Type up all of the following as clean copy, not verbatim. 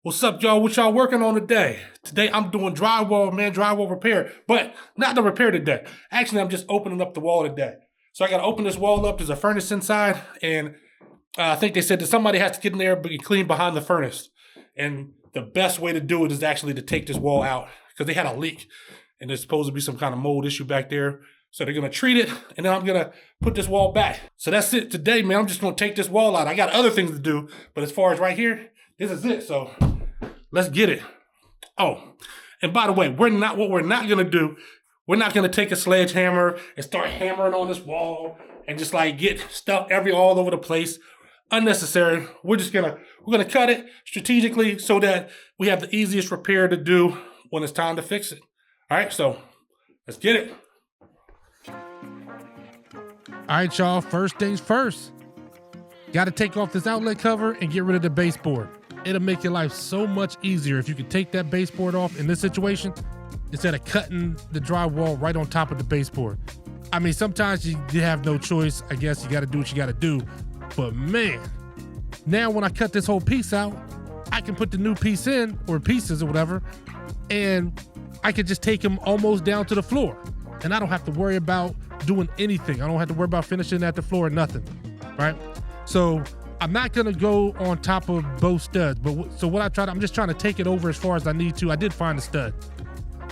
What's up, y'all? What y'all working on today? Today I'm doing drywall, man, drywall repair, but not the repair today. Actually, I'm just opening up the wall today. So I got to open this wall up. There's a furnace inside, and I think they said that somebody has to get in there and clean behind the furnace. And the best way to do it is actually to take this wall out because they had a leak, and there's supposed to be some kind of mold issue back there. So they're going to treat it, and then I'm going to put this wall back. So that's it today, man. I'm just going to take this wall out. I got other things to do, but as far as right here, this is it. So let's get it. Oh, and by the way, what we're not going to do, we're not going to take a sledgehammer and start hammering on this wall and just like get stuff all over the place. Unnecessary. We're going to cut it strategically so that we have the easiest repair to do when it's time to fix it. All right, so let's get it. All right, y'all, first things first. Got to take off this outlet cover and get rid of the baseboard. It'll make your life so much easier if you can take that baseboard off in this situation instead of cutting the drywall right on top of the baseboard. I mean, sometimes you have no choice. I guess you got to do what you got to do. But man, now when I cut this whole piece out, I can put the new piece in, or pieces or whatever, and I can just take them almost down to the floor. And I don't have to worry about doing anything. I don't have to worry about finishing at the floor or nothing, right? So I'm not gonna go on top of both studs, but I'm just trying to take it over as far as I need to. I did find a stud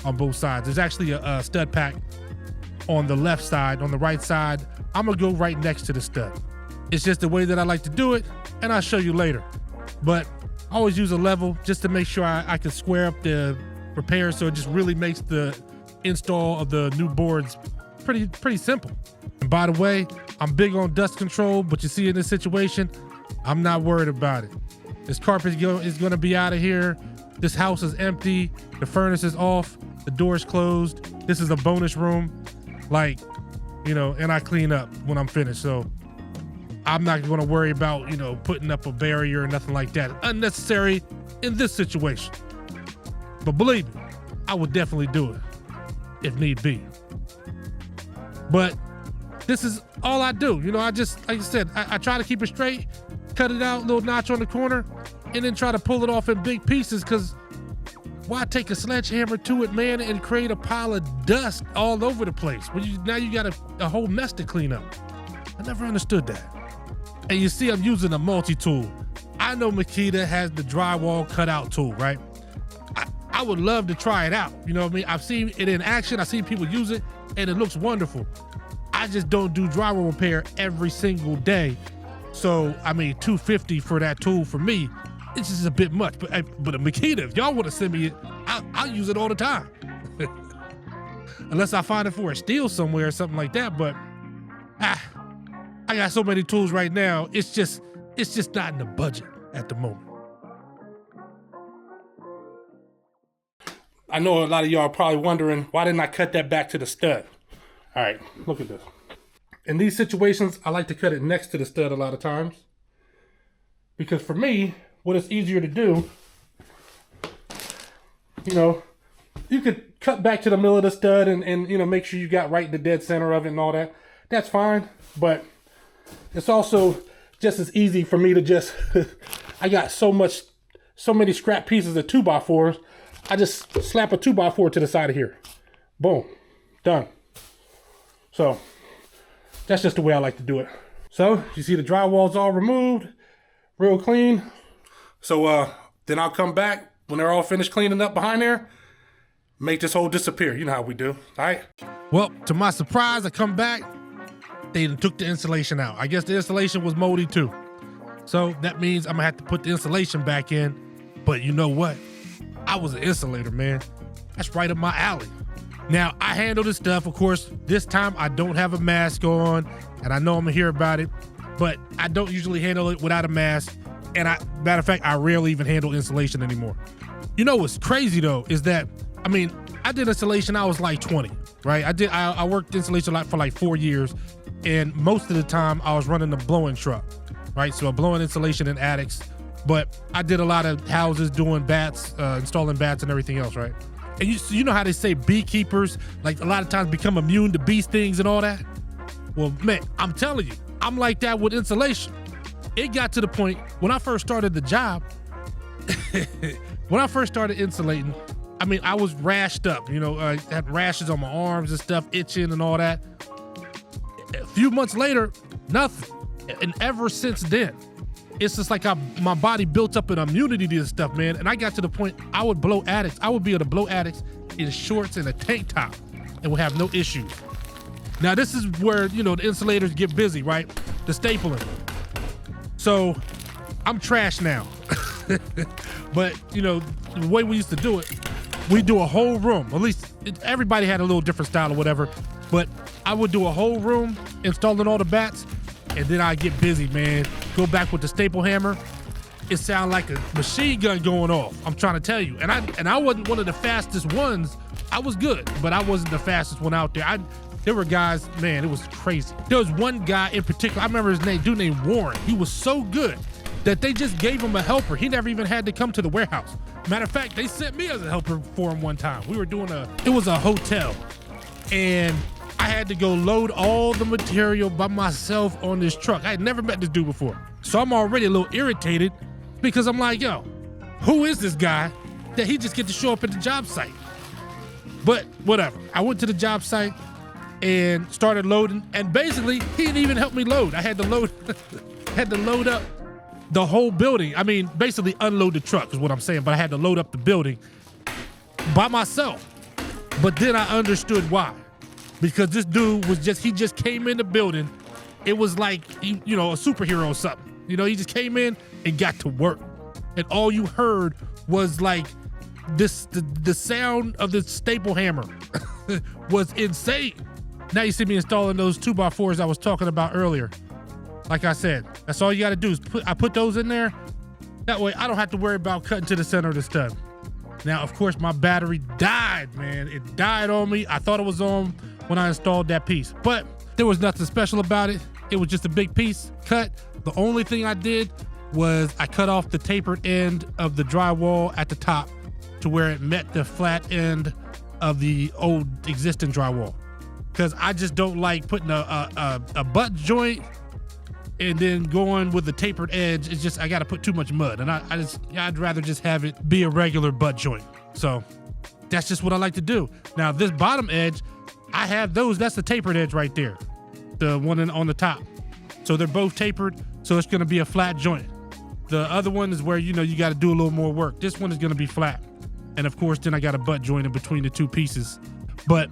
on both sides. There's actually a stud pack on the left side. On the right side, I'm gonna go right next to the stud. It's just the way that I like to do it, and I'll show you later. But I always use a level just to make sure I can square up the repair, so it just really makes the install of the new boards pretty simple. And by the way, I'm big on dust control, but you see in this situation, I'm not worried about it. This carpet is gonna be out of here. This house is empty. The furnace is off. The door's closed. This is a bonus room. Like, and I clean up when I'm finished. So I'm not gonna worry about, putting up a barrier or nothing like that. Unnecessary in this situation. But believe me, I would definitely do it if need be. But this is all I do. I just, like I said, I try to keep it straight, cut it out, little notch on the corner, and then try to pull it off in big pieces, because why take a sledgehammer to it, man, and create a pile of dust all over the place? Now you got a whole mess to clean up. I never understood that. And you see I'm using a multi-tool. I know Makita has the drywall cutout tool, right? I would love to try it out. You know what I mean? I've seen it in action. I've seen people use it, and it looks wonderful. I just don't do drywall repair every single day. So, I mean, $250 for that tool for me, it's just a bit much. But Makita, if y'all want to send me it, I'll use it all the time. Unless I find it for a steal somewhere or something like that. But I got so many tools right now. It's just not in the budget at the moment. I know a lot of y'all are probably wondering, why didn't I cut that back to the stud? All right, look at this. In these situations, I like to cut it next to the stud a lot of times. Because for me, what it's easier to do, you could cut back to the middle of the stud and make sure you got right in the dead center of it and all that. That's fine, but it's also just as easy for me to just, I got so many scrap pieces of 2x4s, I just slap a 2x4 to the side of here. Boom, done. So that's just the way I like to do it. So you see the drywall's all removed, real clean. So then I'll come back when they're all finished cleaning up behind there, make this hole disappear. You know how we do, all right? Well, to my surprise, I come back, they took the insulation out. I guess the insulation was moldy too. So that means I'm gonna have to put the insulation back in. But you know what? I was an insulator, man. That's right up my alley. Now, I handle this stuff, of course. This time I don't have a mask on, and I know I'm gonna hear about it, but I don't usually handle it without a mask. And matter of fact, I rarely even handle insulation anymore. What's crazy though, is that, I did installation, I was like 20, right? I worked installation for like 4 years, and most of the time I was running the blowing truck, right? So blowing insulation in attics, but I did a lot of houses doing bats, installing bats and everything else, right? And you know how they say beekeepers, like a lot of times become immune to bee stings and all that? Well, man, I'm telling you, I'm like that with insulation. It got to the point when I first started the job, when I first started insulating, I mean, I was rashed up, I had rashes on my arms and stuff, itching and all that. A few months later, nothing. And ever since then, it's just like my body built up an immunity to this stuff, man. And I got to the point I would blow addicts. I would be able to blow addicts in shorts and a tank top and would have no issues. Now, this is where, the insulators get busy, right? The stapling. So I'm trash now. But, the way we used to do it, we do a whole room. At least everybody had a little different style or whatever. But I would do a whole room, installing all the bats, and then I get busy, man. Go back with the staple hammer. It sounded like a machine gun going off. I'm trying to tell you. And I wasn't one of the fastest ones. I was good, but I wasn't the fastest one out there. There were guys, man, it was crazy. There was one guy in particular, I remember his name, dude named Warren. He was so good that they just gave him a helper. He never even had to come to the warehouse. Matter of fact, they sent me as a helper for him one time. We were doing it was a hotel, and I had to go load all the material by myself on this truck. I had never met this dude before. So I'm already a little irritated because I'm like, yo, who is this guy that he just get to show up at the job site? But whatever. I went to the job site and started loading, and basically he didn't even help me load. I had to load up the whole building. I mean, basically unload the truck is what I'm saying, but I had to load up the building by myself. But then I understood why. Because this dude he just came in the building. It was like, a superhero or something. He just came in and got to work. And all you heard was like the sound of the staple hammer was insane. Now you see me installing those 2x4s I was talking about earlier. Like I said, that's all you gotta do is I put those in there. That way I don't have to worry about cutting to the center of the stud. Now, of course, my battery died, man. It died on me. I thought it was on when I installed that piece, but there was nothing special about it. It was just a big piece cut. The only thing I did was I cut off the tapered end of the drywall at the top to where it met the flat end of the old existing drywall. Because I just don't like putting a butt joint and then going with the tapered edge. It's just, I got to put too much mud, and I'd rather just have it be a regular butt joint. So that's just what I like to do. Now this bottom edge, I have those. That's the tapered edge right there, the one on the top. So they're both tapered, so it's going to be a flat joint. The other one is where, you got to do a little more work. This one is going to be flat. And of course, then I got a butt joint in between the two pieces. But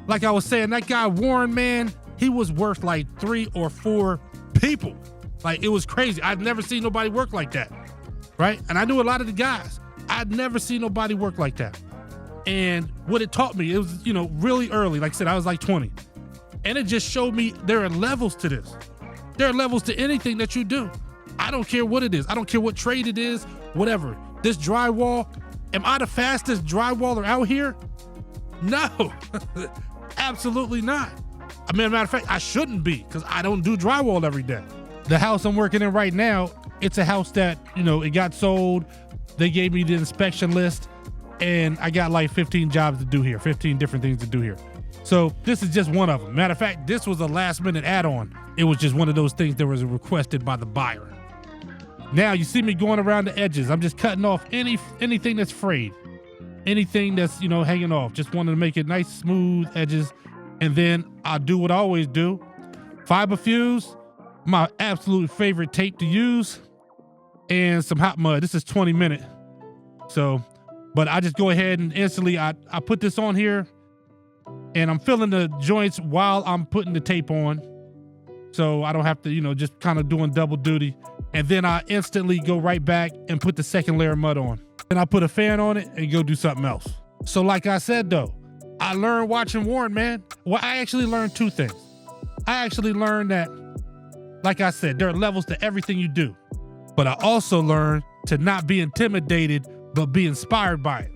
like I was saying, that guy Warren, man, he was worth like 3 or 4 people. Like, it was crazy. I'd never seen nobody work like that, right? And I knew a lot of the guys. I'd never seen nobody work like that. And what it taught me, it was, really early. Like I said, I was like 20. And it just showed me there are levels to this. There are levels to anything that you do. I don't care what it is. I don't care what trade it is, whatever. This drywall, am I the fastest drywaller out here? No, absolutely not. I mean, as a matter of fact, I shouldn't be, because I don't do drywall every day. The house I'm working in right now, it's a house that, it got sold. They gave me the inspection list, and I got like 15 jobs to do here, 15 different things to do here. So this is just one of them. Matter of fact, this was a last minute add-on. It was just one of those things that was requested by the buyer. Now you see me going around the edges. I'm just cutting off anything that's frayed, anything that's, hanging off. Just wanted to make it nice, smooth edges. And then I'll do what I always do. Fiber fuse, my absolute favorite tape to use, and some hot mud. This is 20 minute. So, but I just go ahead and instantly, I put this on here, and I'm filling the joints while I'm putting the tape on. So I don't have to, just kind of doing double duty. And then I instantly go right back and put the second layer of mud on. Then I put a fan on it and go do something else. So like I said, though, I learned watching Warren, man. Well, I actually learned 2 things. I actually learned that, like I said, there are levels to everything you do. But I also learned to not be intimidated, but be inspired by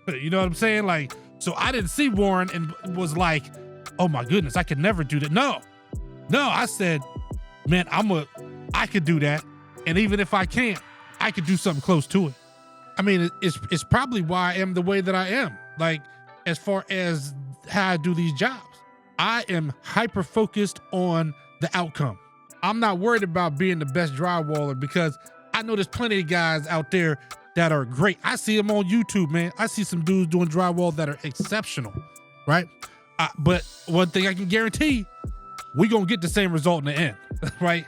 it. You know what I'm saying? Like, so I didn't see Warren and was like, oh my goodness, I could never do that. No, I said, man, I could do that. And even if I can't, I could do something close to it. I mean, it's probably why I am the way that I am. Like, as far as how I do these jobs, I am hyper focused on the outcome. I'm not worried about being the best drywaller, because I know there's plenty of guys out there that are great. I see them on YouTube, man. I see some dudes doing drywall that are exceptional, right? But one thing I can guarantee, we gonna get the same result in the end, right?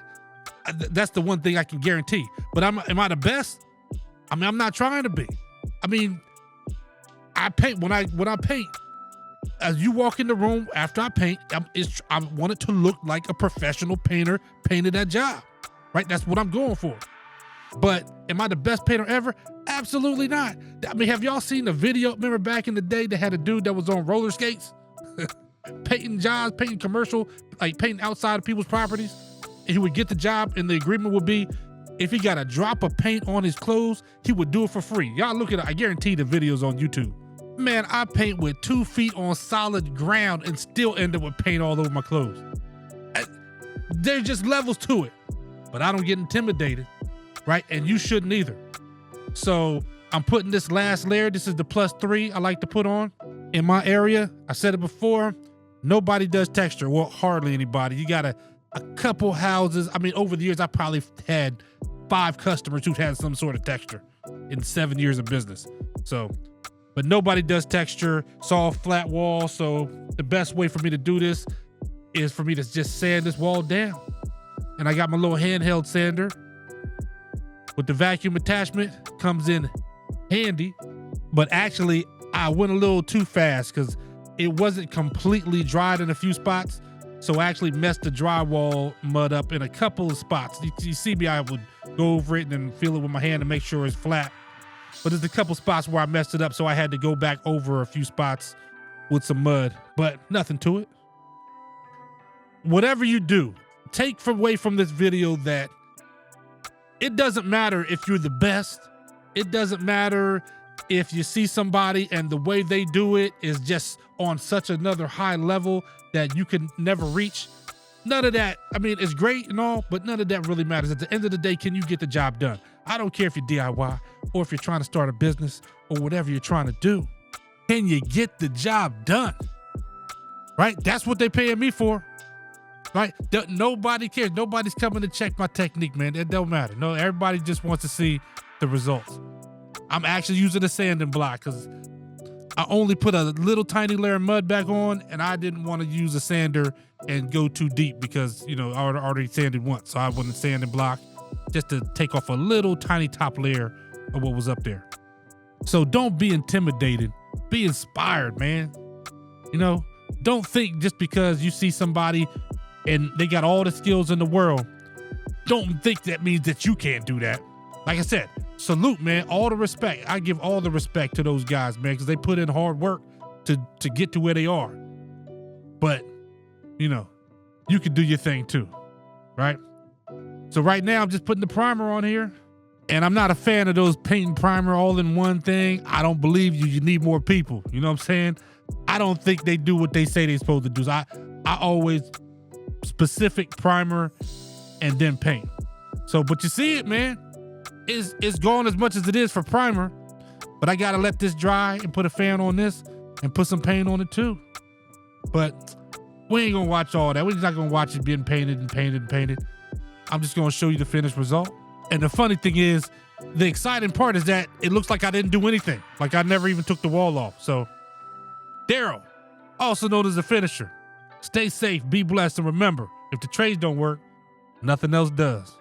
That's the one thing I can guarantee. But am I the best? I mean, I'm not trying to be. I mean, I paint when I paint. As you walk in the room after I paint, I want it to look like a professional painter painted that job, right? That's what I'm going for. But am I the best painter ever? Absolutely not. I mean, have y'all seen the video? Remember back in the day, they had a dude that was on roller skates, painting jobs, painting commercial, like painting outside of people's properties. And he would get the job, and the agreement would be, if he got a drop of paint on his clothes, he would do it for free. Y'all look at it. I guarantee the videos on YouTube. Man, I paint with 2 feet on solid ground and still end up with paint all over my clothes. There's just levels to it, but I don't get intimidated, right? And you shouldn't either. So I'm putting this last layer. This is the +3 I like to put on in my area. I said it before, nobody does texture. Well, hardly anybody. You got a couple houses. I mean, over the years, I probably had 5 customers who've had some sort of texture in 7 years of business. So, but nobody does texture. It's all flat wall. So the best way for me to do this is for me to just sand this wall down. And I got my little handheld sander with the vacuum attachment, comes in handy. But actually, I went a little too fast because it wasn't completely dried in a few spots. So I actually messed the drywall mud up in a couple of spots. You see me, I would go over it and then feel it with my hand to make sure it's flat. But there's a couple spots where I messed it up, so I had to go back over a few spots with some mud, but nothing to it. Whatever you do, take away from this video that it doesn't matter if you're the best. It doesn't matter if you see somebody and the way they do it is just on such another high level that you can never reach. None of that. I mean, it's great and all, but none of that really matters. At the end of the day, can you get the job done? I don't care if you're DIY or if you're trying to start a business or whatever you're trying to do. Can you get the job done? Right? That's what they're paying me for. Right? Nobody cares. Nobody's coming to check my technique, man. It don't matter. No, everybody just wants to see the results. I'm actually using a sanding block because I only put a little tiny layer of mud back on, and I didn't want to use a sander and go too deep because, you know, I already sanded once. So I wouldn't sand and block just to take off a little tiny top layer of what was up there. So don't be intimidated. Be inspired, man. You know, don't think just because you see somebody and they got all the skills in the world, don't think that means that you can't do that. Like I said, salute, man. All the respect. I give all the respect to those guys, man, because they put in hard work to get to where they are. But, you know, you can do your thing too, right? So right now I'm just putting the primer on here, and I'm not a fan of those painting primer all in one thing. I don't believe you. You need more people. You know what I'm saying? I don't think they do what they say they're supposed to do. So I always specific primer and then paint. So, but you see it, man. It's gone as much as it is for primer, but I gotta let this dry and put a fan on this and put some paint on it too. But we ain't gonna watch all that. We're just not gonna watch it being painted and painted and painted. I'm just gonna show you the finished result. And the funny thing is, the exciting part is that it looks like I didn't do anything. Like I never even took the wall off. So, Daryl, also known as the finisher. Stay safe, be blessed, and remember, if the trades don't work, nothing else does.